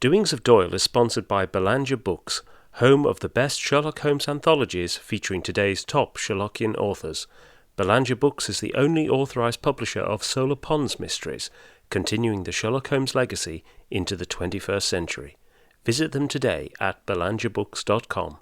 Doings of Doyle is sponsored by Belanger Books, home of the best Sherlock Holmes anthologies featuring today's top Sherlockian authors. Belanger Books is the only authorised publisher of Solar Pond's mysteries, continuing the Sherlock Holmes legacy into the 21st century. Visit them today at belangerbooks.com.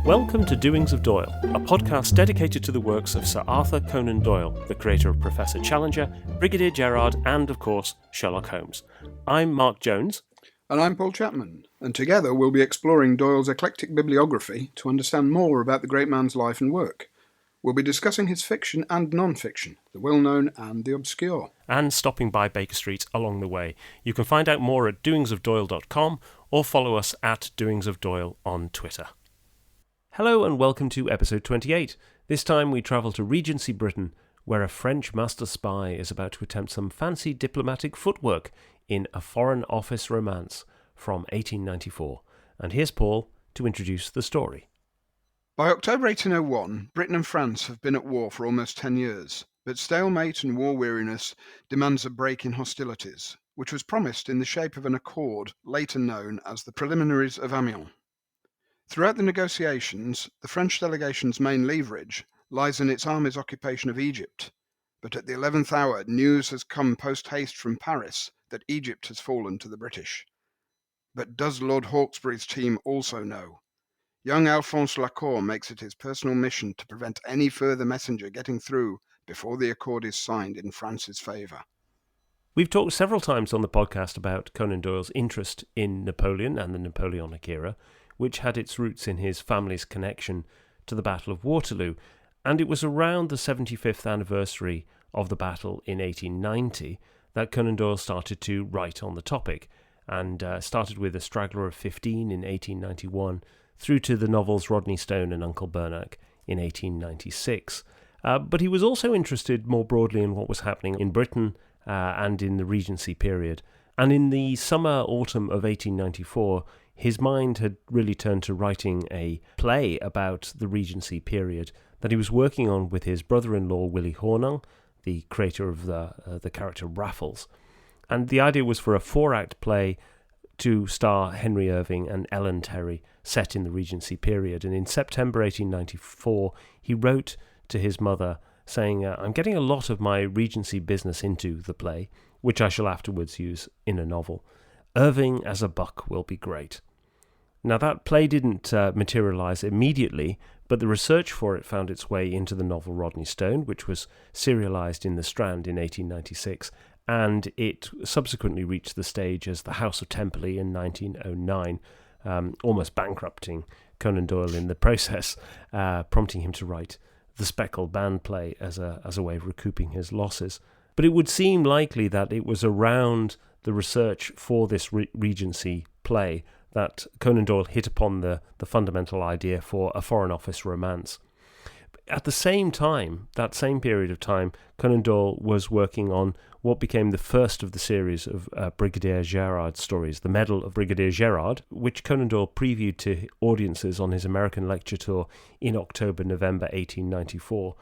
Welcome to Doings of Doyle, a podcast dedicated to the works of Sir Arthur Conan Doyle, the creator of Professor Challenger, Brigadier Gerard, and, of course, Sherlock Holmes. I'm Mark Jones. And I'm Paul Chapman, and together we'll be exploring Doyle's eclectic bibliography to understand more about the great man's life and work. We'll be discussing his fiction and non-fiction, the well-known and the obscure. And stopping by Baker Street along the way. You can find out more at doingsofdoyle.com or follow us at Doings of Doyle on Twitter. Hello and welcome to episode 28. This time we travel to Regency Britain, where a French master spy is about to attempt some fancy diplomatic footwork in a Foreign Office romance from 1894. And here's Paul to introduce the story. By October 1801, Britain and France have been at war for almost 10 years, but stalemate and war weariness demands a break in hostilities, which was promised in the shape of an accord later known as the Preliminaries of Amiens. Throughout the negotiations, the French delegation's main leverage lies in its army's occupation of Egypt, but at the 11th hour news has come post-haste from Paris that Egypt has fallen to the British. But does Lord Hawkesbury's team also know? Young Alphonse Lacour makes it his personal mission to prevent any further messenger getting through before the accord is signed in France's favour. We've talked several times on the podcast about Conan Doyle's interest in Napoleon and the Napoleonic era, which had its roots in his family's connection to the Battle of Waterloo, and it was around the 75th anniversary of the battle in 1890 that Conan Doyle started to write on the topic, and started with A Straggler of 15 in 1891, through to the novels Rodney Stone and Uncle Bernac in 1896. But he was also interested more broadly in what was happening in Britain and in the Regency period. And in the summer-autumn of 1894, his mind had really turned to writing a play about the Regency period that he was working on with his brother-in-law Willie Hornung, the creator of the character Raffles. And the idea was for a 4-act play to star Henry Irving and Ellen Terry, set in the Regency period. And in September 1894, he wrote to his mother saying, I'm getting a lot of my Regency business into the play, which I shall afterwards use in a novel. Irving as a buck will be great. Now, that play didn't materialise immediately, but the research for it found its way into the novel Rodney Stone, which was serialised in The Strand in 1896, and it subsequently reached the stage as The House of Temperley in 1909, almost bankrupting Conan Doyle in the process, prompting him to write The Speckled Band play as a way of recouping his losses. But it would seem likely that it was around the research for this Regency play that Conan Doyle hit upon the fundamental idea for a Foreign Office romance. At the same time, that same period of time, Conan Doyle was working on what became the first of the series of Brigadier Gerard stories, The Medal of Brigadier Gerard, which Conan Doyle previewed to audiences on his American lecture tour in October-November 1894.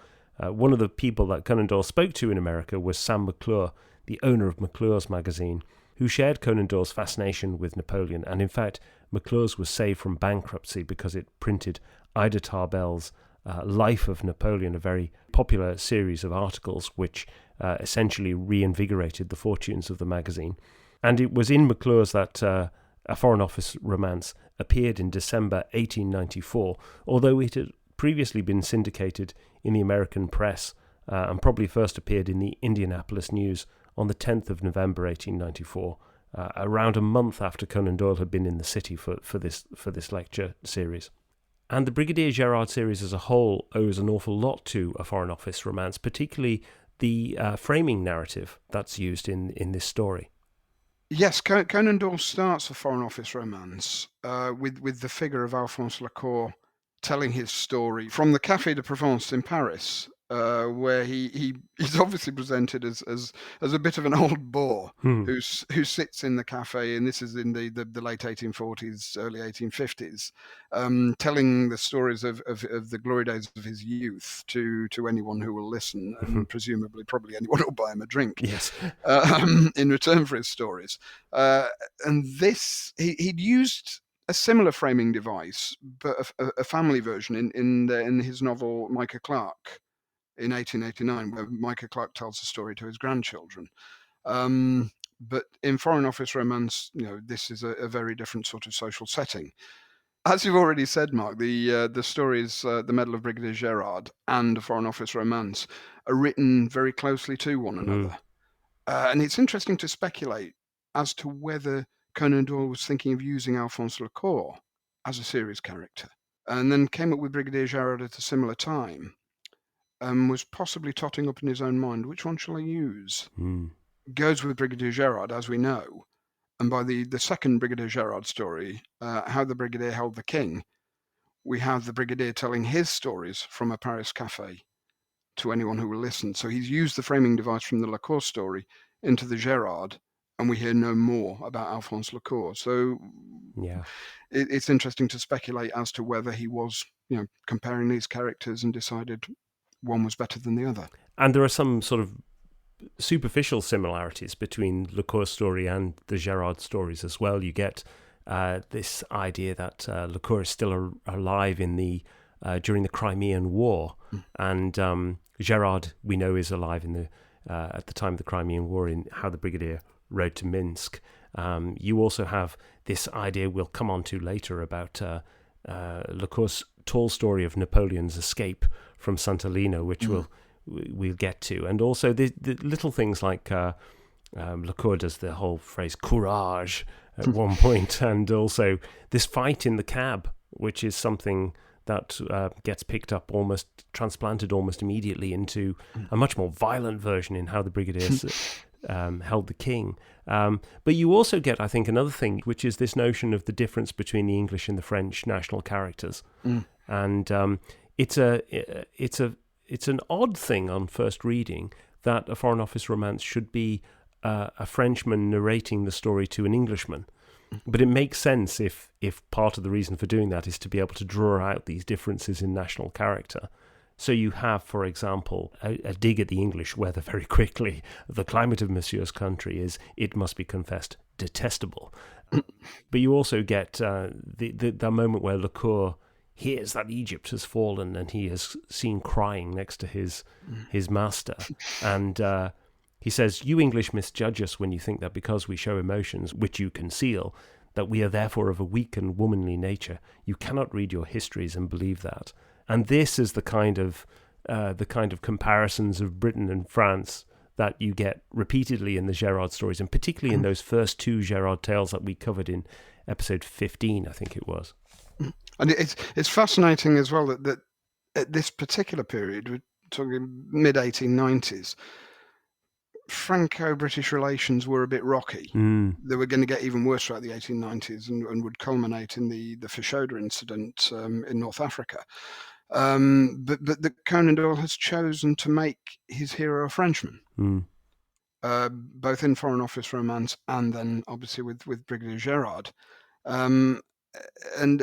One of the people that Conan Doyle spoke to in America was Sam McClure, the owner of McClure's magazine, who shared Conan Doyle's fascination with Napoleon, and in fact, McClure's was saved from bankruptcy because it printed Ida Tarbell's Life of Napoleon, a very popular series of articles which essentially reinvigorated the fortunes of the magazine. And it was in McClure's that A Foreign Office romance appeared in December 1894, although it had previously been syndicated in the American press and probably first appeared in the Indianapolis News on the 10th of November 1894, around a month after Conan Doyle had been in the city for this lecture series. And the Brigadier Gerard series as a whole owes an awful lot to A Foreign Office romance, particularly the framing narrative that's used in this story. Yes, Conan Doyle starts A Foreign Office romance with the figure of Alphonse Lacour telling his story from the Café de Provence in Paris, where he's obviously presented as a bit of an old bore who sits in the cafe, and this is in the late 1840s, early 1850s, telling the stories of the glory days of his youth to anyone who will listen, and presumably probably anyone who will buy him a drink. Yes. In return for his stories. And this, he'd used a similar framing device, but a family version in his novel Micah Clarke in 1889, where Micah Clarke tells a story to his grandchildren. But in Foreign Office Romance, this is a very different sort of social setting. As you've already said, Mark, the stories, The Medal of Brigadier Gerard and Foreign Office Romance, are written very closely to one another. And it's interesting to speculate as to whether Conan Doyle was thinking of using Alphonse Lecour as a series character, and then came up with Brigadier Gerard at a similar time, and was possibly totting up in his own mind, which one shall I use? Goes with Brigadier Gerard, as we know. And by the second Brigadier Gerard story, How the Brigadier Held the King, we have the Brigadier telling his stories from a Paris cafe to anyone who will listen. So he's used the framing device from the Lecour story into the Gerard, and we hear no more about Alphonse Lecour. So Yeah, it's interesting to speculate as to whether he was, comparing these characters and decided one was better than the other. and there are some sort of superficial similarities between Lecour's story and the Gerard stories as well. You get this idea that Lecour is still alive in the during the Crimean War, and Gerard, we know, is alive in the at the time of the Crimean War in How the Brigadier Rode to Minsk. You also have this idea we'll come on to later about Lecour's tall story of Napoleon's escape from Sant'Elino, which we'll get to, and also the little things like Lecour does the whole phrase courage at one point, and also this fight in the cab, which is something that gets picked up, transplanted almost immediately into a much more violent version in How the Brigadier held the king. But you also get, I think, another thing, which is this notion of the difference between the English and the French national characters, and it's an odd thing on first reading that a Foreign Office romance should be a Frenchman narrating the story to an Englishman. But it makes sense if part of the reason for doing that is to be able to draw out these differences in national character. So you have, for example, a dig at the English, whether very quickly the climate of Monsieur's country is, it must be confessed, detestable. But you also get the moment where Lecour hears that Egypt has fallen and he has seen crying next to his master. And he says, "You English misjudge us when you think that because we show emotions which you conceal, that we are therefore of a weak and womanly nature. You cannot read your histories and believe that." And this is the kind of comparisons of Britain and France that you get repeatedly in the Gerard stories, and particularly in those first two Gerard tales that we covered in episode 15, I think it was. And it's fascinating as well that at this particular period, we're talking mid-1890s, Franco-British relations were a bit rocky. They were going to get even worse throughout the 1890s and would culminate in the Fashoda incident in North Africa. But that Conan Doyle has chosen to make his hero a Frenchman, both in Foreign Office Romance and then obviously with Brigadier Gerard. And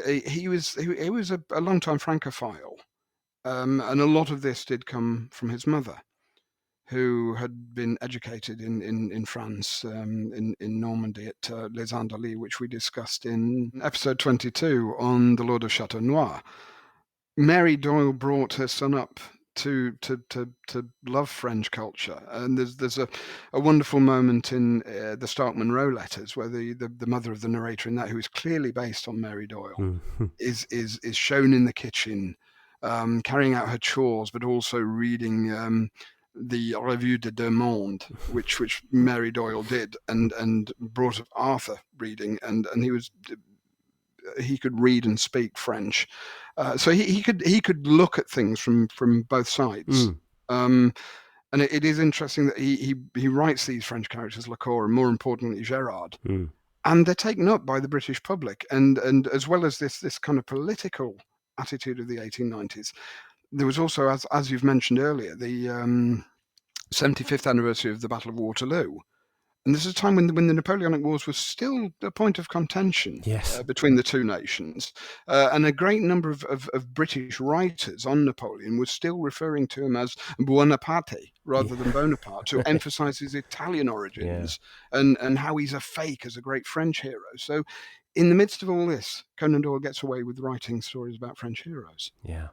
he was a long-time Francophile, and a lot of this did come from his mother, who had been educated in France, in Normandy at Les Andelys, which we discussed in episode 22 on the Lord of Châteaunois. Mary Doyle brought her son up to love French culture, and there's a wonderful moment in the Stark Munro letters where the mother of the narrator in that, who is clearly based on Mary Doyle, is shown in the kitchen, carrying out her chores, but also reading the Revue des Deux Mondes, which Mary Doyle did, and brought up Arthur reading, and he could read and speak French, so he could look at things from both sides. And it is interesting that he writes these French characters, Lecour, and more importantly Gerard, and they're taken up by the British public, and as well as this kind of political attitude of the 1890s. There was also, as you've mentioned earlier, the 75th anniversary of the Battle of Waterloo. And this is a time when the Napoleonic Wars was still a point of contention Yes. between the two nations. And a great number of British writers on Napoleon were still referring to him as Buonaparte rather than Bonaparte, to emphasize his Italian origins and how he's a fake as a great French hero. So in the midst of all this, Conan Doyle gets away with writing stories about French heroes. Yeah.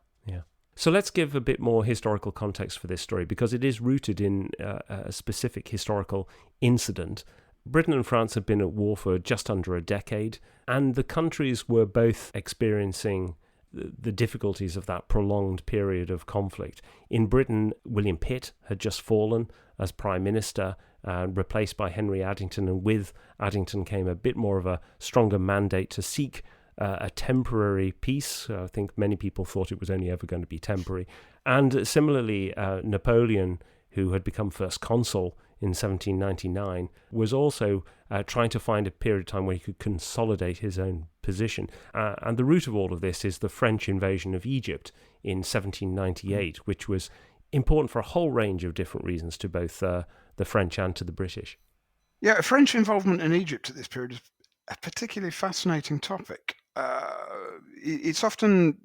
So let's give a bit more historical context for this story, because it is rooted in a specific historical incident. Britain and France had been at war for just under a decade, and the countries were both experiencing the difficulties of that prolonged period of conflict. In Britain, William Pitt had just fallen as Prime Minister, replaced by Henry Addington, and with Addington came a bit more of a stronger mandate to seek a temporary peace. I think many people thought it was only ever going to be temporary. And similarly, Napoleon, who had become first consul in 1799, was also trying to find a period of time where he could consolidate his own position. And the root of all of this is the French invasion of Egypt in 1798, which was important for a whole range of different reasons to both the French and to the British. Yeah, French involvement in Egypt at this period is a particularly fascinating topic. It's often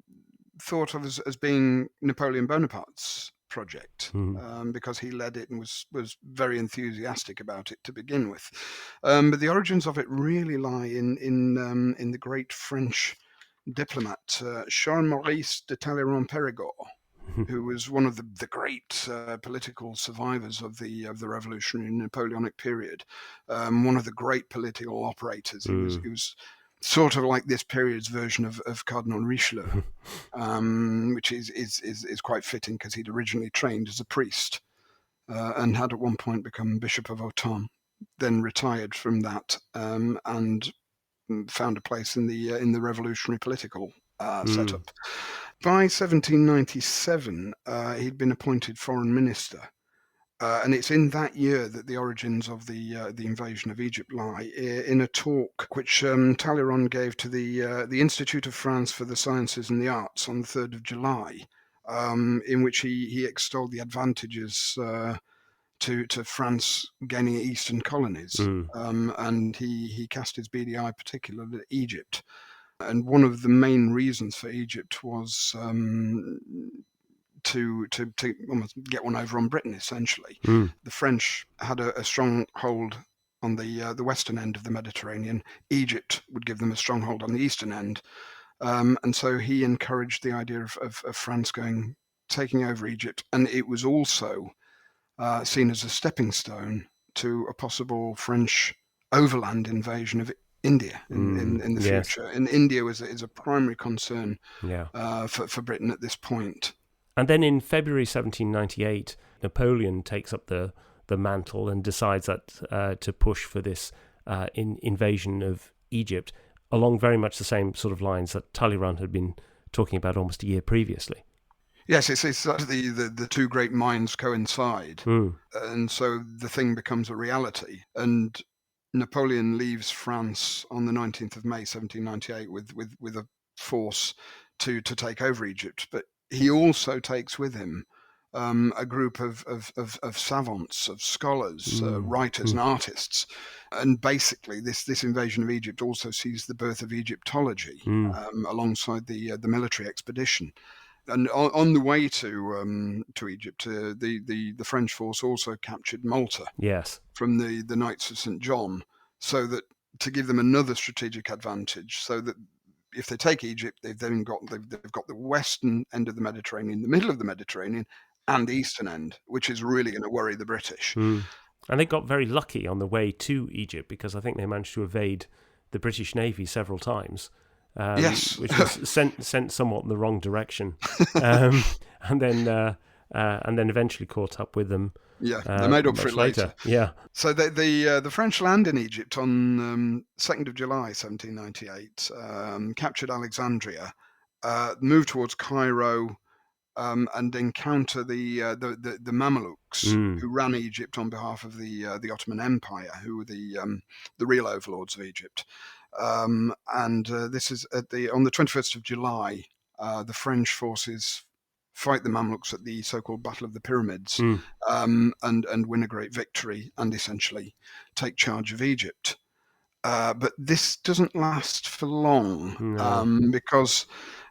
thought of as being Napoleon Bonaparte's project, because he led it and was very enthusiastic about it to begin with. But the origins of it really lie in the great French diplomat Charles-Maurice de Talleyrand-Périgord, who was one of the great political survivors of the revolutionary Napoleonic period, one of the great political operators. He was sort of like this period's version of Cardinal Richelieu, which is quite fitting, because he'd originally trained as a priest and had at one point become Bishop of Autun, then retired from that and found a place in the revolutionary political setup. By 1797, he'd been appointed foreign minister, and it's in that year that the origins of the invasion of Egypt lie. In a talk which Talleyrand gave to the Institute of France for the Sciences and the Arts on the 3rd of July, in which he extolled the advantages to France gaining eastern colonies, and he cast his beady eye particularly at Egypt. And one of the main reasons for Egypt was to almost get one over on Britain, essentially. The French had a strong hold on the western end of the Mediterranean. Egypt would give them a stronghold on the eastern end. And so he encouraged the idea of France taking over Egypt. And it was also seen as a stepping stone to a possible French overland invasion of India in the future. And India is a primary concern for Britain at this point. And then in February 1798, Napoleon takes up the mantle and decides that to push for this invasion of Egypt along very much the same sort of lines that Talleyrand had been talking about almost a year previously. Yes, it's the two great minds coincide, and so the thing becomes a reality. And Napoleon leaves France on the 19th of May 1798 with a force to take over Egypt, but he also takes with him a group of savants, of scholars, writers and artists. And basically this invasion of Egypt also sees the birth of Egyptology alongside the military expedition. And on the way to Egypt, the French force also captured Malta from the Knights of St. John, so that to give them another strategic advantage, so that if they take Egypt, they've got the western end of the Mediterranean, the middle of the Mediterranean, and the eastern end, which is really going to worry the British. And they got very lucky on the way to Egypt, because I think they managed to evade the British Navy several times. Yes, which was sent somewhat in the wrong direction, and then eventually caught up with them. Yeah, they made up for it later. Yeah. So the French land in Egypt on 2nd of July 1798, captured Alexandria, moved towards Cairo, and encounter the Mamelukes, who ran Egypt on behalf of the Ottoman Empire, who were the real overlords of Egypt. And this is on the 21st of July. The French forces fight the Mamluks at the so-called Battle of the Pyramids, Mm. and win a great victory and essentially take charge of Egypt. But this doesn't last for long, No. because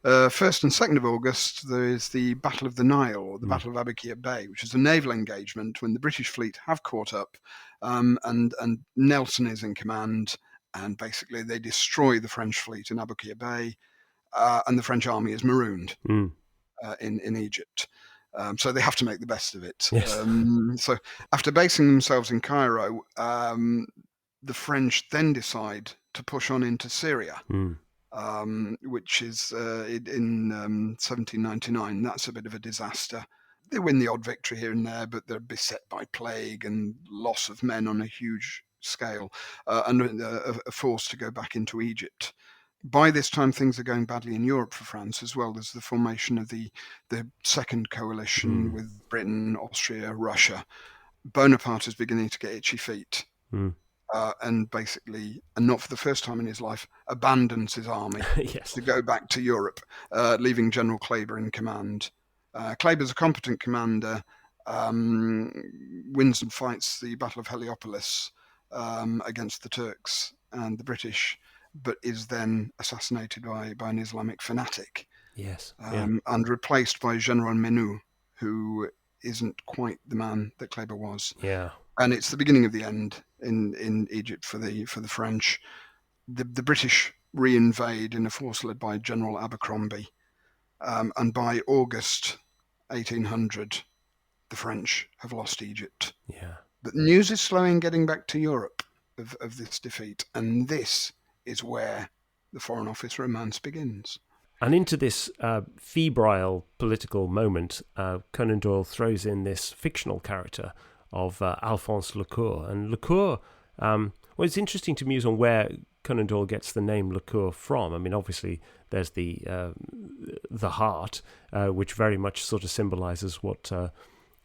1st and 2nd of August there is the Battle of the Nile, or the Battle of Abukir Bay, which is a naval engagement when the British fleet have caught up, and Nelson is in command, and basically they destroy the French fleet in Abukir Bay, and the French army is marooned in Egypt. So they have to make the best of it. Yes. So after basing themselves in Cairo, the French then decide to push on into Syria, which is in 1799. That's a bit of a disaster. They win the odd victory here and there, but they're beset by plague and loss of men on a huge scale, and are forced to go back into Egypt. By this time, things are going badly in Europe for France, as well as the formation of the second coalition with Britain, Austria, Russia. Bonaparte is beginning to get itchy feet. And basically, and not for the first time in his life, abandons his army Yes. to go back to Europe, leaving General Kleber in command. Kleber's a competent commander, wins and fights the Battle of Heliopolis against the Turks and the British, but is then assassinated by an Islamic fanatic. Yes. And replaced by General Menou, who isn't quite the man that Kleber was. Yeah. And it's the beginning of the end in Egypt for the French. The British re-invade in a force led by General Abercrombie, and by August 1800, the French have lost Egypt. Yeah. But news is slow in getting back to Europe of this defeat, and this is where the Foreign Office romance begins. And into this febrile political moment, Conan Doyle throws in this fictional character of Alphonse Lecour. And Lecour, well, it's interesting to muse on where Conan Doyle gets the name Lecour from. I mean, obviously, there's the heart, which very much sort of symbolizes what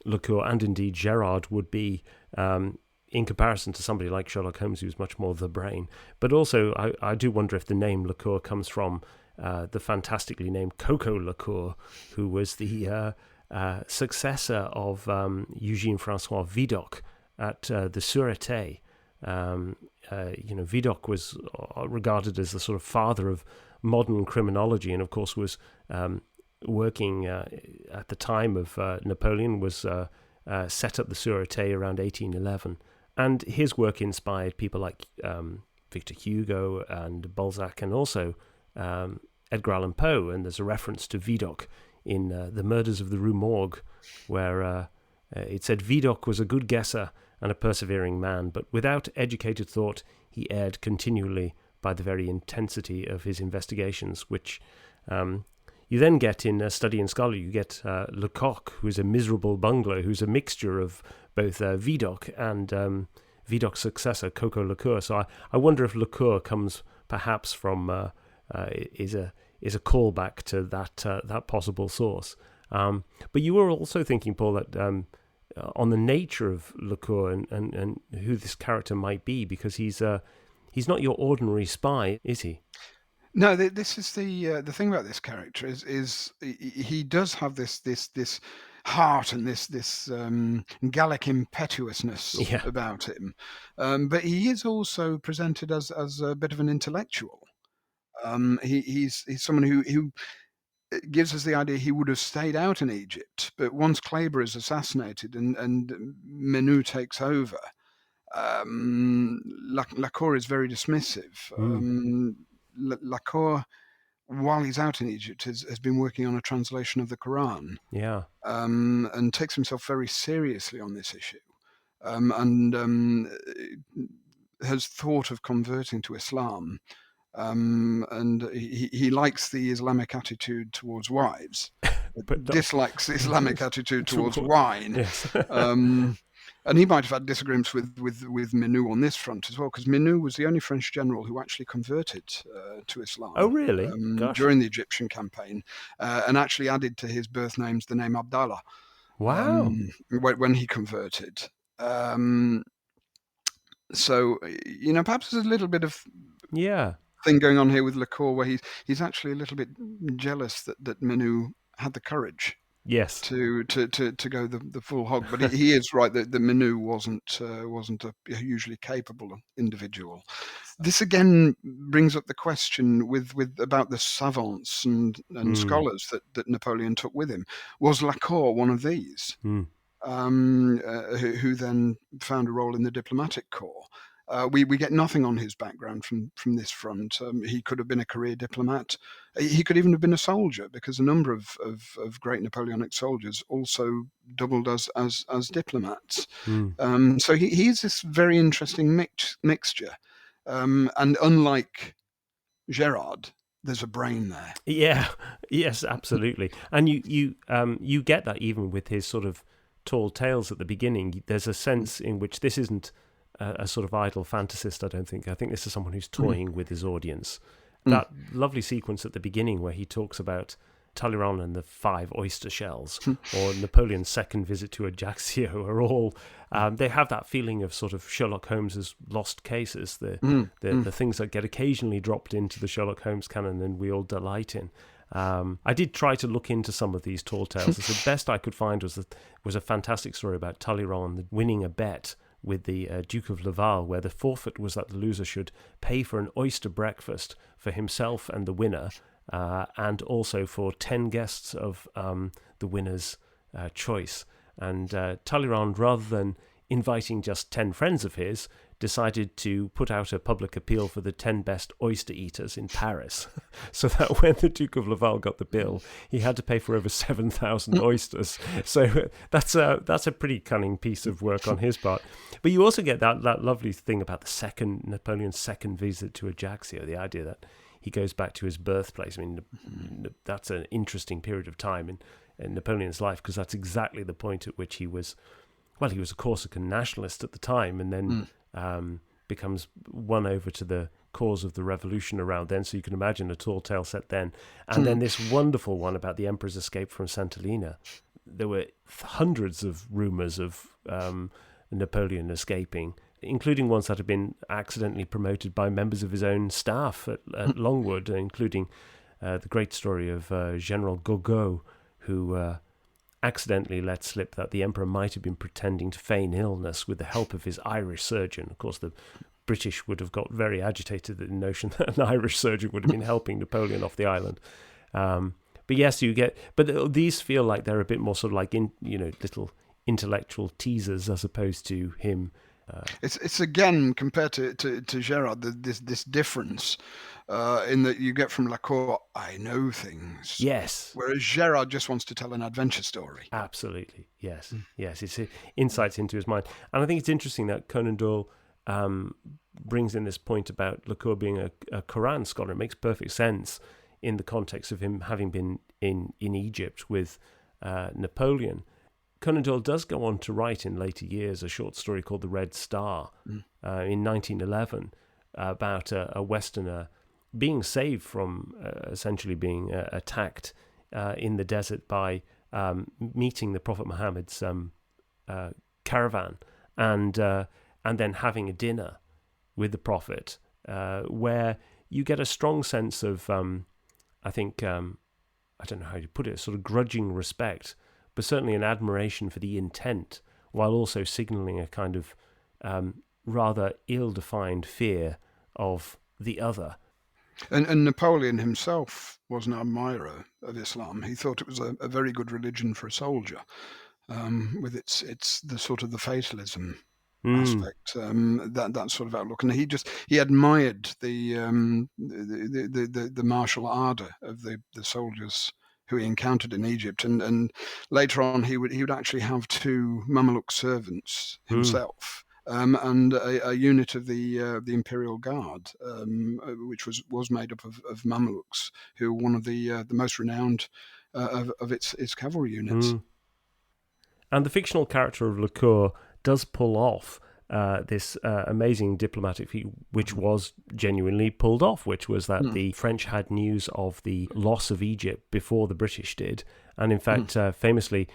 Lecour and indeed Gerard would be in comparison to somebody like Sherlock Holmes, who's much more the brain. But also, I do wonder if the name Lecour comes from the fantastically named Coco Lecour, who was the successor of Eugène Francois Vidocq at the Sûreté. Vidocq was regarded as the sort of father of modern criminology, and of course was working at the time of Napoleon, was set up the Sûreté around 1811. And his work inspired people like Victor Hugo and Balzac, and also Edgar Allan Poe. And there's a reference to Vidocq in The Murders of the Rue Morgue, where it said, Vidocq was a good guesser and a persevering man, but without educated thought he erred continually by the very intensity of his investigations, which you then get in Study in Scholarly. You get Lecoq, who's a miserable bungler, who's a mixture of both Vidocq and Vidocq's successor, Coco Lecour. So I wonder if Lecour comes perhaps from is a callback to that possible source. But you were also thinking, Paul, that on the nature of Lecour and who this character might be, because he's not your ordinary spy, is he? No, this is the thing about this character is he does have this heart and this Gallic impetuousness about him, but he is also presented as a bit of an intellectual. He's someone who gives us the idea he would have stayed out in Egypt, but once Kleber is assassinated and Menou takes over, Lacour is very dismissive. Lacour, while he's out in Egypt, has been working on a translation of the Quran, and takes himself very seriously on this issue, and has thought of converting to Islam. And he likes the Islamic attitude towards wives, but dislikes the Islamic attitude towards wine. Yes. And he might have had disagreements with Menou on this front as well, because Menou was the only French general who actually converted to Islam. Oh, really? During the Egyptian campaign, and actually added to his birth names the name Abdallah. Wow. When he converted. So, perhaps there's a little bit of thing going on here with Lecour, where he's actually a little bit jealous that Menou had the courage Yes. to go the full hog. But he is right that the Manu wasn't a hugely capable individual. This again brings up the question with about the savants and scholars that Napoleon took with him. Was Lacour one of these? Who then found a role in the diplomatic corps. We get nothing on his background from this front. He could have been a career diplomat. He could even have been a soldier, because a number of great Napoleonic soldiers also doubled as diplomats. So he is this very interesting mixture. And unlike Gerard, there's a brain there. Yeah, yes, absolutely. And you get that even with his sort of tall tales at the beginning. There's a sense in which this isn't a sort of idle fantasist, I don't think. I think this is someone who's toying with his audience. That lovely sequence at the beginning where he talks about Talleyrand and the 5 oyster shells, or Napoleon's second visit to Ajaccio, are all they have that feeling of sort of Sherlock Holmes's lost cases, the things that get occasionally dropped into the Sherlock Holmes canon and we all delight in. I did try to look into some of these tall tales. The best I could find was a fantastic story about Talleyrand winning a bet with the Duke of Laval, where the forfeit was that the loser should pay for an oyster breakfast for himself and the winner, and also for 10 guests of the winner's choice. And Talleyrand, rather than inviting just 10 friends of his, decided to put out a public appeal for the 10 best oyster eaters in Paris, so that when the Duke of Laval got the bill, he had to pay for over 7,000 oysters. So that's a pretty cunning piece of work on his part. But you also get that lovely thing about Napoleon's second visit to Ajaccio, the idea that he goes back to his birthplace. I mean, that's an interesting period of time in Napoleon's life, because that's exactly the point at which he was a Corsican nationalist at the time, and then becomes won over to the cause of the revolution around then. So you can imagine a tall tale set then. And then this wonderful one about the emperor's escape from Sant'Elena. There were hundreds of rumours of Napoleon escaping, including ones that had been accidentally promoted by members of his own staff at Longwood, including the great story of General Gogo, who accidentally let slip that the emperor might have been pretending to feign illness with the help of his Irish surgeon. Of course, the British would have got very agitated at the notion that an Irish surgeon would have been helping Napoleon off the island. But yes, but these feel like they're a bit more sort of like little intellectual teasers as opposed to him. It's again, compared to Gerard, this difference in that you get from Lacour, I know things. Yes. Whereas Gerard just wants to tell an adventure story. Absolutely. Yes. Yes. It's insights into his mind. And I think it's interesting that Conan Doyle brings in this point about Lacour being a Quran scholar. It makes perfect sense in the context of him having been in Egypt with Napoleon. Conan Doyle does go on to write in later years a short story called The Red Star in 1911 about a Westerner being saved from essentially being attacked in the desert by meeting the Prophet Muhammad's caravan and then having a dinner with the Prophet, where you get a strong sense of, I think, I don't know how to put it, sort of grudging respect, but certainly an admiration for the intent, while also signalling a kind of rather ill-defined fear of the other. And Napoleon himself was an admirer of Islam. He thought it was a very good religion for a soldier, with its the sort of the fatalism aspect, that sort of outlook, and he admired the martial ardor of the soldiers who he encountered in Egypt, and later on he would actually have 2 Mameluke servants himself. And a unit of the Imperial Guard, which was made up of Mamelukes, who were one of the most renowned of its cavalry units. And the fictional character of Lacour does pull off this amazing diplomatic feat, which was genuinely pulled off, which was that the French had news of the loss of Egypt before the British did. And in fact, famously,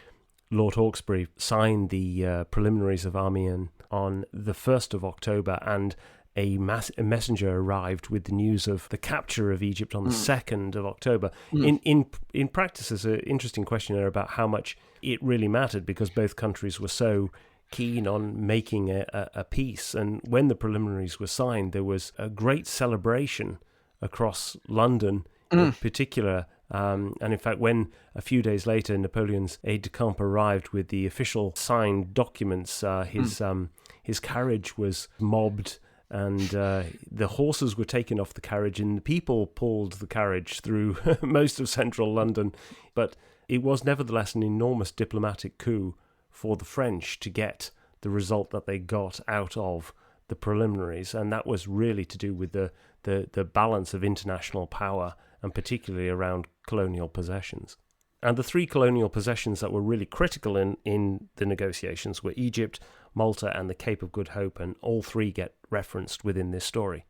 Lord Hawkesbury signed the preliminaries of Amiens on the 1st of October, and a messenger arrived with the news of the capture of Egypt on the 2nd of October. In practice, there's an interesting question there about how much it really mattered, because both countries were so keen on making a peace. And when the preliminaries were signed, there was a great celebration across London in particular. And in fact, when a few days later Napoleon's aide-de-camp arrived with the official signed documents, his carriage was mobbed, and the horses were taken off the carriage, and the people pulled the carriage through most of central London. But it was nevertheless an enormous diplomatic coup for the French to get the result that they got out of the preliminaries, and that was really to do with the balance of international power, and particularly around colonial possessions. And the three colonial possessions that were really critical in the negotiations were Egypt, Malta, and the Cape of Good Hope, and all three get referenced within this story.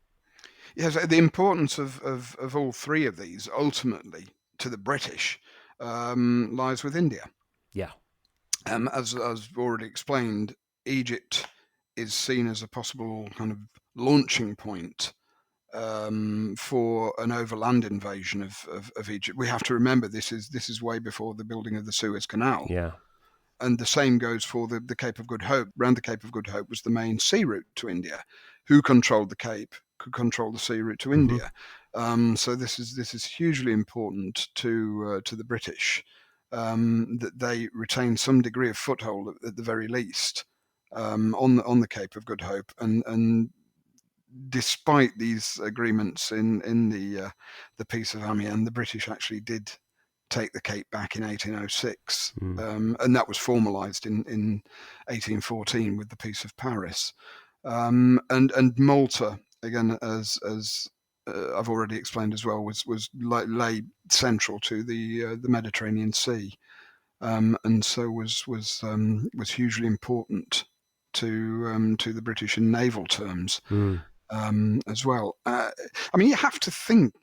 Yes, the importance of all three of these, ultimately, to the British, lies with India. Yeah. As already explained, Egypt is seen as a possible kind of launching point for an overland invasion of Egypt. We have to remember this is way before the building of the Suez Canal. Yeah. And the same goes for the Cape of Good Hope. Around the Cape of Good Hope was the main sea route to India. Who controlled the Cape could control the sea route to India. So this is hugely important to the British, that they retain some degree of foothold at the very least on the Cape of Good Hope. And despite these agreements in the Peace of Amiens, the British actually did take the Cape back in 1806, and that was formalised in 1814 with the Peace of Paris. And Malta, again, as I've already explained as well, was lay central to the Mediterranean Sea, and so was hugely important to the British in naval terms. As well. I mean, you have to think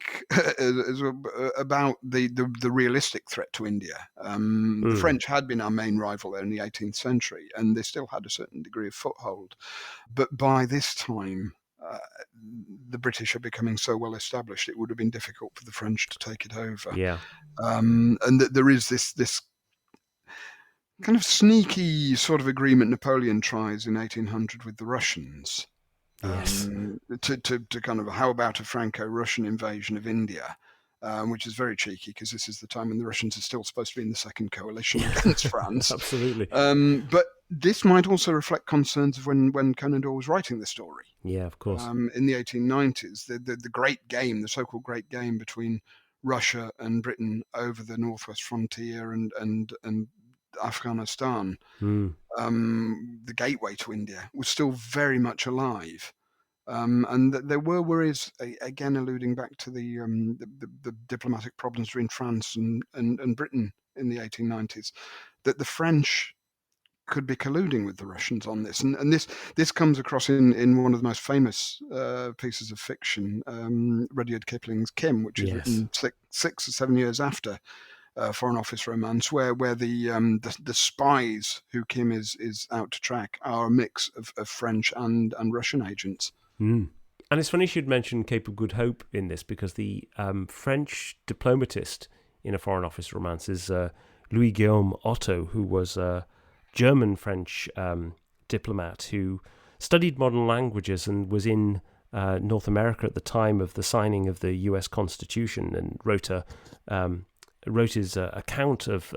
about the realistic threat to India. The French had been our main rival there in the 18th century, and they still had a certain degree of foothold. But by this time, the British are becoming so well established, it would have been difficult for the French to take it over. Yeah. And there is this kind of sneaky sort of agreement Napoleon tries in 1800 with the Russians. Yes. To kind of, how about a Franco-Russian invasion of India, which is very cheeky, because this is the time when the Russians are still supposed to be in the second coalition against France. Absolutely. But this might also reflect concerns of when Conan Doyle was writing the story. Yeah, of course. In the 1890s, the great game, the so-called great game between Russia and Britain over the northwest frontier and Afghanistan, the gateway to India, was still very much alive. And there were worries, again alluding back to the diplomatic problems between France and Britain in the 1890s, that the French could be colluding with the Russians on this. And this comes across in one of the most famous pieces of fiction, Rudyard Kipling's Kim, which is written 6 or 7 years after Foreign Office Romance, where the spies who Kim is out to track are a mix of French and Russian agents. And it's funny you should mention Cape of Good Hope in this, because the French diplomatist in A Foreign Office Romance is Louis-Guillaume Otto, who was a German-French diplomat who studied modern languages and was in North America at the time of the signing of the U.S. Constitution, and wrote his account of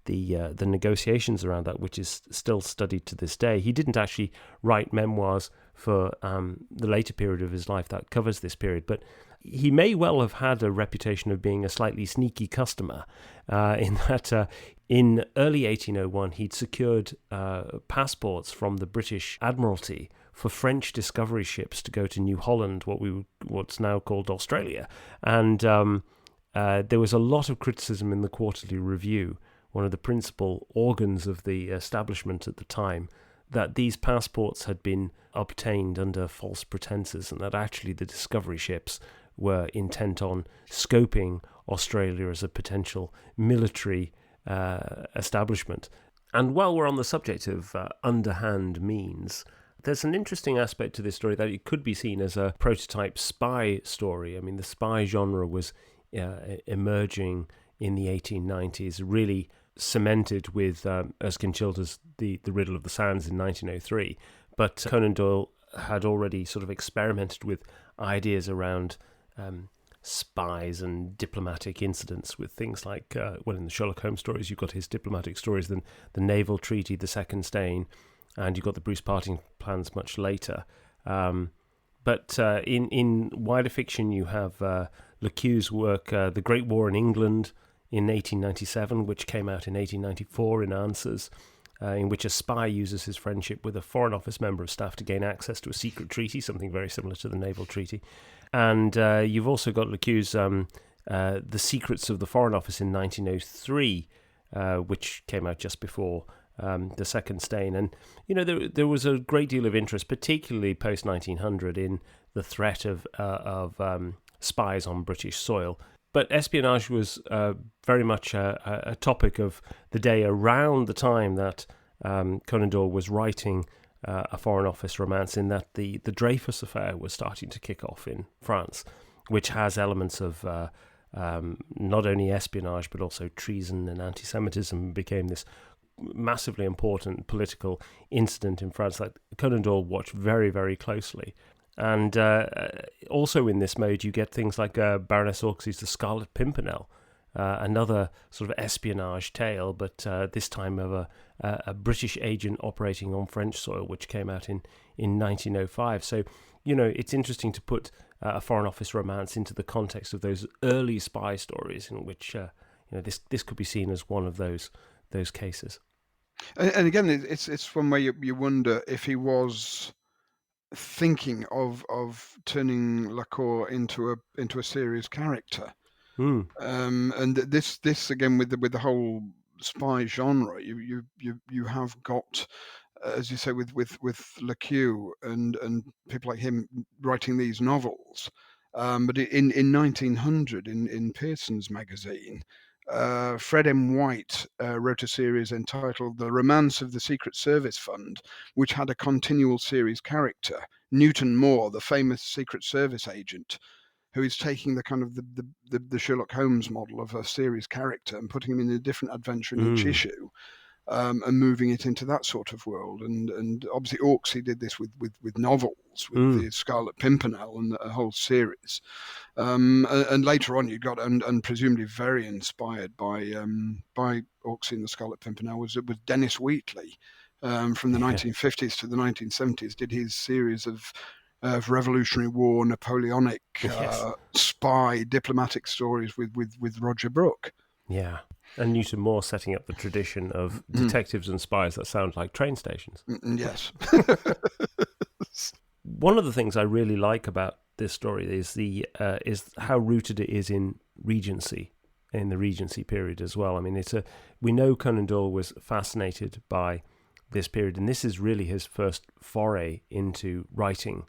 the negotiations around that, which is still studied to this day. He didn't actually write memoirs for the later period of his life that covers this period, but he may well have had a reputation of being a slightly sneaky customer, in that in early 1801 he'd secured passports from the British Admiralty for French discovery ships to go to New Holland, what's now called Australia. And there was a lot of criticism in the Quarterly Review, one of the principal organs of the establishment at the time, that these passports had been obtained under false pretenses, and that actually the discovery ships were intent on scoping Australia as a potential military establishment. And while we're on the subject of underhand means, There's an interesting aspect to this story that it could be seen as a prototype spy story. I mean, the spy genre was emerging in the 1890s, really cemented with Erskine Childer's The Riddle of the Sands in 1903. But Conan Doyle had already sort of experimented with ideas around spies and diplomatic incidents with things like, in the Sherlock Holmes stories, you've got his diplomatic stories, then the naval treaty, the second stain, and you've got the Bruce Partington plans much later. But in wider fiction, you have Le Queux's work, The Great War in England, in 1897, which came out in 1894 in Answers, in which a spy uses his friendship with a Foreign Office member of staff to gain access to a secret treaty, something very similar to the naval treaty. And you've also got Le Queux's The Secrets of the Foreign Office in 1903, which came out just before the second stain. And, there was a great deal of interest, particularly post-1900, in the threat of spies on British soil. But espionage was very much a topic of the day around the time that Conan Doyle was writing a Foreign Office romance, in that the Dreyfus affair was starting to kick off in France, which has elements of not only espionage but also treason and anti-Semitism. Became this massively important political incident in France that Conan Doyle watched very, very closely. And also in this mode, you get things like Baroness Orczy's The Scarlet Pimpernel, another sort of espionage tale, but this time of a British agent operating on French soil, which came out in 1905. So, it's interesting to put a Foreign Office romance into the context of those early spy stories, in which this could be seen as one of those cases. And again, it's one where you wonder if he was thinking of turning Lacour into a serious character. And this again with the whole spy genre, you have got, as you say, with Le Queux and people like him writing these novels. But in 1900, in Pearson's magazine, Fred M. White wrote a series entitled The Romance of the Secret Service Fund, which had a continual series character, Newton Moore, the famous Secret Service agent, who is taking the kind of the Sherlock Holmes model of a series character and putting him in a different adventure in each issue, and moving it into that sort of world. And obviously Orczy did this with novels, with the Scarlet Pimpernel and a whole series. And later on, you got, and presumably very inspired by Orczy and the Scarlet Pimpernel, was Dennis Wheatley, from the 1950s to the 1970s, did his series of Revolutionary War, Napoleonic spy diplomatic stories with Roger Brooke. Yeah, and Newton Moore setting up the tradition of detectives and spies that sound like train stations. Yes. One of the things I really like about this story is how rooted it is in Regency, in the Regency period as well. I mean, we know Conan Doyle was fascinated by this period, and this is really his first foray into writing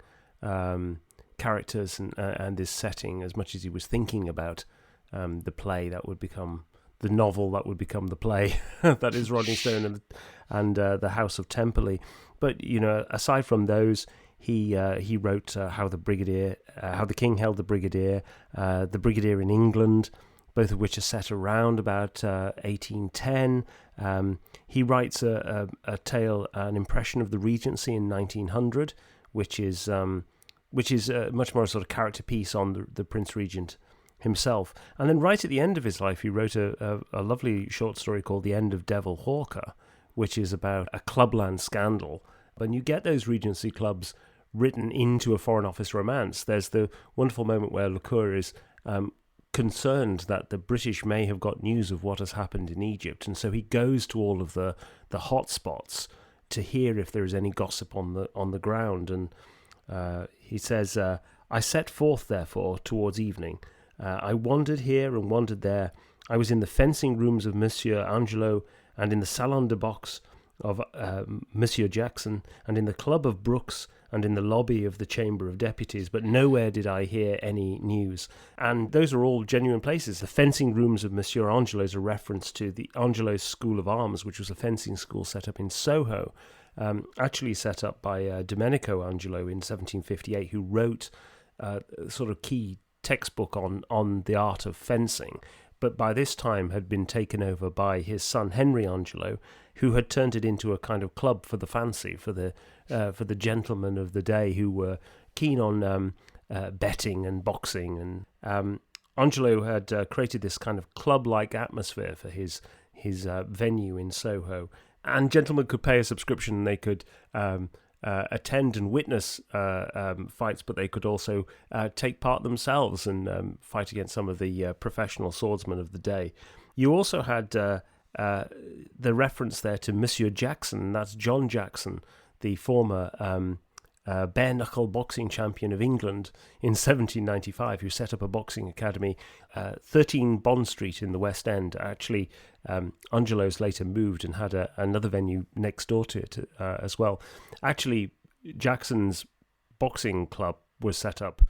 characters and this setting, as much as he was thinking about the play that would become the novel that would become the play that is Rodney Stone and the House of Temperley. But aside from those, he wrote how the King held the Brigadier in England, both of which are set around about 1810. He writes a tale, an impression of the Regency in 1900, which is much more a sort of character piece on the Prince Regent himself. And then right at the end of his life, he wrote a lovely short story called The End of Devil Hawker, which is about a clubland scandal. When you get those Regency clubs written into a Foreign Office romance, there's the wonderful moment where Lacour is concerned that the British may have got news of what has happened in Egypt, and so he goes to all of the hot spots to hear if there is any gossip on the ground. And he says, I set forth, therefore, towards evening. I wandered here and wandered there. I was in the fencing rooms of Monsieur Angelo, and in the salon de boxe of Monsieur Jackson, and in the club of Brooks, and in the lobby of the Chamber of Deputies, but nowhere did I hear any news. And those are all genuine places. The fencing rooms of Monsieur Angelo is a reference to the Angelo's School of Arms, which was a fencing school set up in Soho. actually set up by Domenico Angelo in 1758, who wrote a sort of key textbook on the art of fencing, but by this time had been taken over by his son Henry Angelo, who had turned it into a kind of club for the fancy, for the gentlemen of the day who were keen on betting and boxing. And Angelo had created this kind of club-like atmosphere for his venue in Soho, and gentlemen could pay a subscription, and they could attend and witness fights, but they could also take part themselves and fight against some of the professional swordsmen of the day. You also had the reference there to Monsieur Jackson, and that's John Jackson, the former bare-knuckle boxing champion of England in 1795, who set up a boxing academy, 13 Bond Street in the West End. Actually, Angelo's later moved and had another venue next door to it as well. Actually, Jackson's boxing club was set up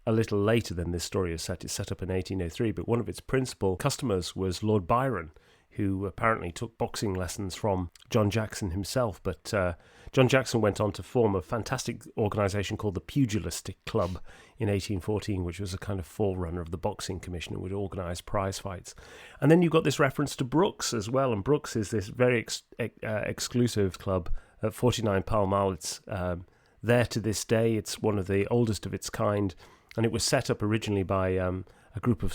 a little later than this story is set. It's set up in 1803, but one of its principal customers was Lord Byron, who apparently took boxing lessons from John Jackson himself. But John Jackson went on to form a fantastic organisation called the Pugilistic Club in 1814, which was a kind of forerunner of the Boxing Commission and would organise prize fights. And then you've got this reference to Brooks as well, and Brooks is this very exclusive club at 49 Pall Mall. It's there to this day. It's one of the oldest of its kind, and it was set up originally by a group of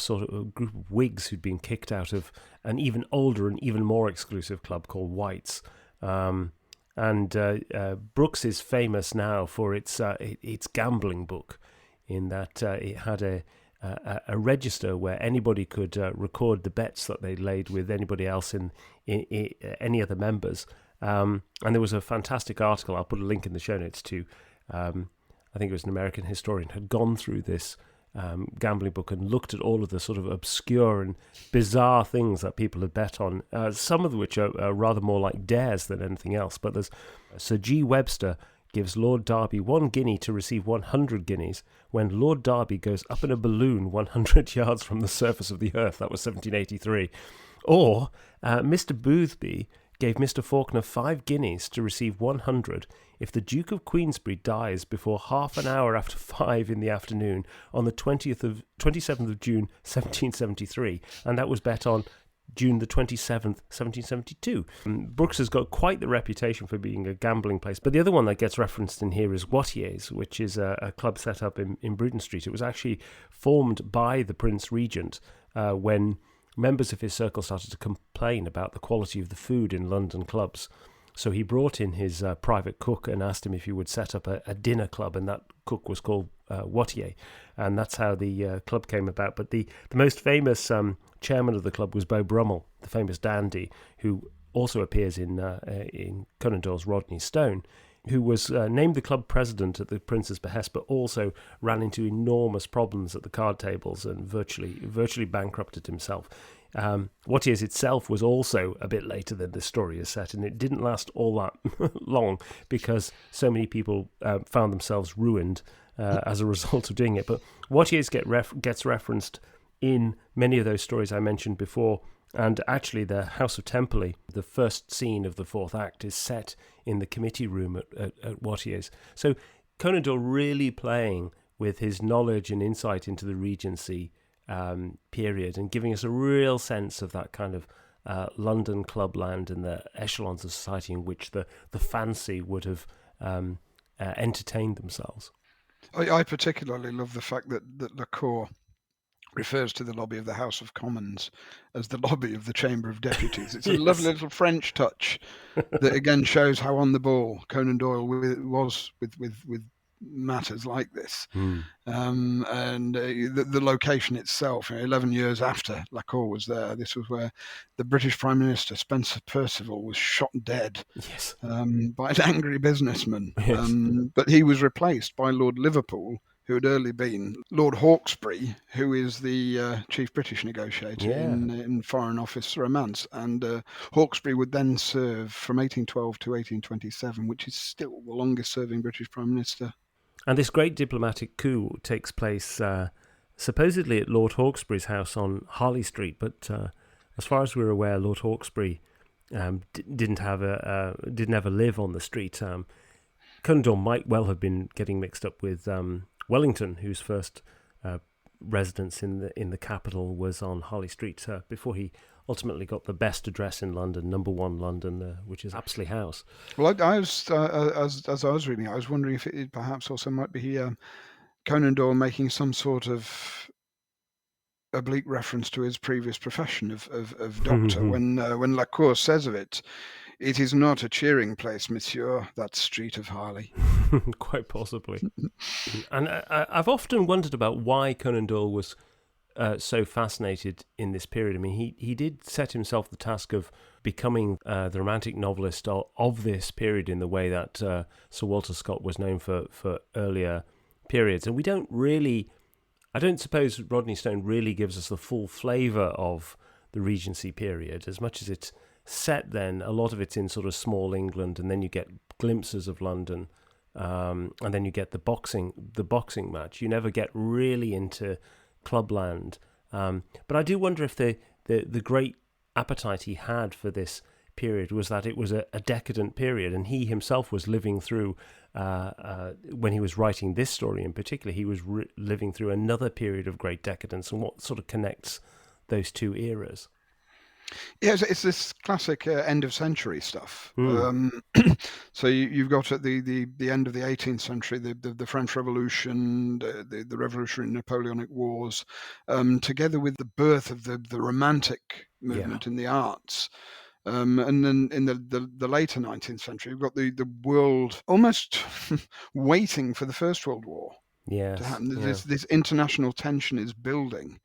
Whigs who'd been kicked out of an even older and even more exclusive club called White's. Brooks is famous now for its gambling book, in that it had a register where anybody could record the bets that they laid with anybody else in any other members. And there was a fantastic article, I'll put a link in the show notes to, I think it was an American historian, had gone through this gambling book and looked at all of the sort of obscure and bizarre things that people had bet on, some of which are rather more like dares than anything else. But there's Sir G. Webster gives Lord Derby 1 guinea to receive 100 guineas when Lord Derby goes up in a balloon 100 yards from the surface of the earth. That was 1783. Or Mr. Boothby gave Mr. Faulkner 5 guineas to receive 100 if the Duke of Queensberry dies before half an hour after 5 in the afternoon on the 27th of June 1773, and that was bet on June the 27th, 1772. Brooks has got quite the reputation for being a gambling place, but the other one that gets referenced in here is Watier's, which is a club set up in Bruton Street. It was actually formed by the Prince Regent when members of his circle started to complain about the quality of the food in London clubs. So he brought in his private cook and asked him if he would set up a dinner club, and that cook was called Wattier, and that's how the club came about. But the most famous chairman of the club was Beau Brummel, the famous dandy, who also appears in Conan Doyle's Rodney Stone, who was named the club president at the prince's behest, but also ran into enormous problems at the card tables and virtually bankrupted himself. Watier's itself was also a bit later than this story is set, and it didn't last all that long because so many people found themselves ruined as a result of doing it. But Watier's gets referenced in many of those stories I mentioned before, and actually the House of Temperley, the first scene of the fourth act, is set in the committee room at Watier's. So Conan Doyle really playing with his knowledge and insight into the Regency period and giving us a real sense of that kind of London clubland and the echelons of society in which the fancy would have entertained themselves. I particularly love the fact that La Cour refers to the lobby of the House of Commons as the lobby of the Chamber of Deputies. It's a Yes. lovely little French touch that again shows how on the ball Conan Doyle was with matters like this. And the location itself, 11 years after La Cour was there, this was where the British Prime Minister Spencer Perceval was shot dead. Yes. By an angry businessman. Yes. But he was replaced by Lord Liverpool, who had earlier been Lord Hawkesbury, who is the chief British negotiator in Foreign Office romance. And Hawkesbury would then serve from 1812 to 1827, which is still the longest serving British Prime Minister. And this great diplomatic coup takes place supposedly at Lord Hawkesbury's house on Harley Street, but as far as we're aware, Lord Hawkesbury didn't ever live on the street. Conan Doyle might well have been getting mixed up with Wellington, whose first residence in the capital was on Harley Street before he ultimately got the best address in London, number 1 London, which is Apsley House. Well, I was as I was reading, I was wondering if it perhaps also might be Conan Doyle making some sort of oblique reference to his previous profession of doctor. when Lacour says of it, "It is not a cheering place, monsieur, that street of Harley." Quite possibly. And I've often wondered about why Conan Doyle was so fascinated in this period. I mean, he did set himself the task of becoming the romantic novelist of this period in the way that Sir Walter Scott was known for earlier periods. And I don't suppose Rodney Stone really gives us the full flavour of the Regency period. As much as it's set then, a lot of it's in sort of small England, and then you get glimpses of London, and then you get the boxing match. You never get really into clubland. But I do wonder if the great appetite he had for this period was that it was a decadent period, and he himself was living through, when he was writing this story in particular, he was living through another period of great decadence, and what sort of connects those two eras. Yeah, it's this classic end of century stuff. So you've got at the end of the 18th century, the French Revolution, the Revolutionary Napoleonic Wars, together with the birth of the Romantic movement in the arts. And then in the later 19th century, you've got the world almost waiting for the First World War to happen. This international tension is building.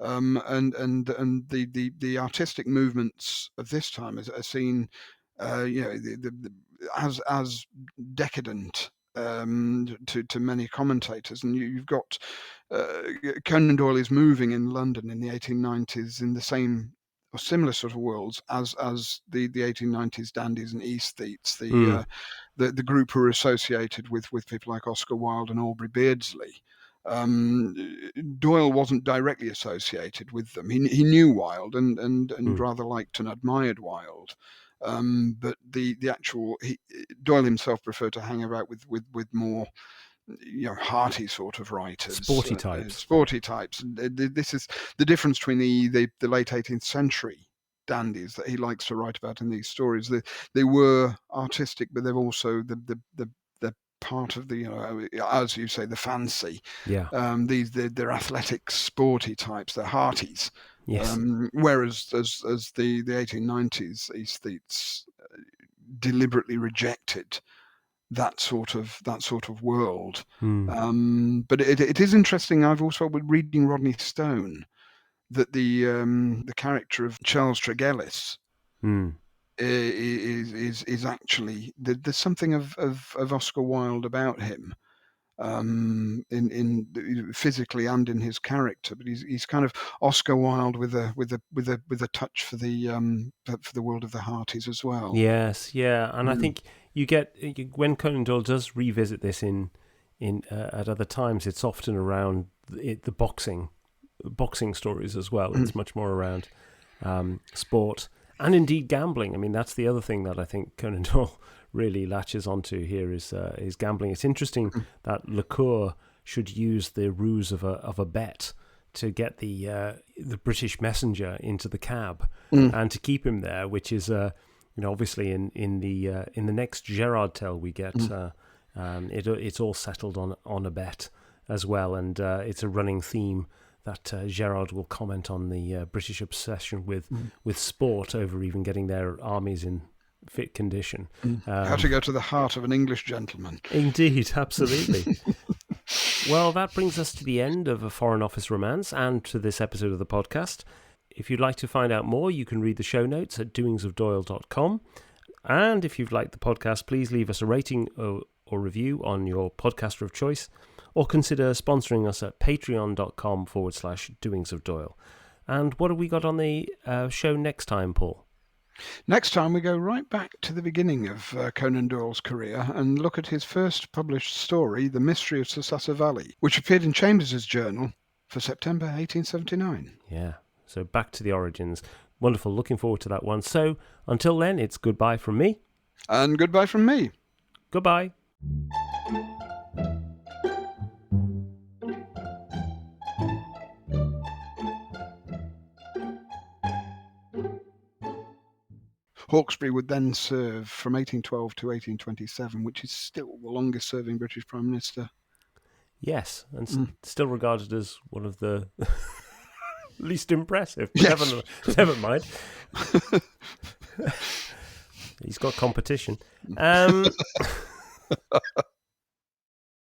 And the artistic movements of this time are seen, as decadent to many commentators. And you've got Conan Doyle is moving in London in the 1890s in the same or similar sort of worlds as the 1890s dandies and aesthetes, the group who are associated with people like Oscar Wilde and Aubrey Beardsley. Doyle wasn't directly associated with them. He knew Wilde and rather liked and admired Wilde, but the actual Doyle himself preferred to hang about with more hearty sort of writers, sporty types. This is the difference between the late 18th century dandies that he likes to write about in these stories. They were artistic, but they're also the part of the, as you say, the fancy. They're athletic, sporty types. They're hearties. Yes. Whereas as the 1890s aesthetes deliberately rejected that sort of world. But it is interesting. I've also been reading Rodney Stone that the character of Charles Tregellis is actually there's something of Oscar Wilde about him, in physically and in his character, but he's kind of Oscar Wilde with a touch for the world of the hearties as well. Yes, yeah, and I think you get when Conan Doyle does revisit this in at other times, it's often around the boxing stories as well. It's much more around sport and indeed gambling. I mean, that's the other thing that I think Conan Doyle really latches onto here is gambling. It's interesting that Lacour should use the ruse of a bet to get the British messenger into the cab and to keep him there, which is obviously in the next Gerard tale we get it's all settled on a bet as well, and it's a running theme that Gerard will comment on the British obsession with sport over even getting their armies in fit condition. How to go to the heart of an English gentleman. Indeed, absolutely. Well, that brings us to the end of A Foreign Office Romance and to this episode of the podcast. If you'd like to find out more, you can read the show notes at doingsofdoyle.com. And if you've liked the podcast, please leave us a rating or review on your podcaster of choice, or consider sponsoring us at patreon.com/doingsofdoyle. And what have we got on the show next time, Paul? Next time we go right back to the beginning of Conan Doyle's career and look at his first published story, The Mystery of Sasassa Valley, which appeared in Chambers' journal for September 1879. Yeah, so back to the origins. Wonderful. Looking forward to that one. So until then, it's goodbye from me. And goodbye from me. Goodbye. Hawkesbury would then serve from 1812 to 1827, which is still the longest serving British Prime Minister. Yes, and still regarded as one of the least impressive. Yes. Never mind. He's got competition.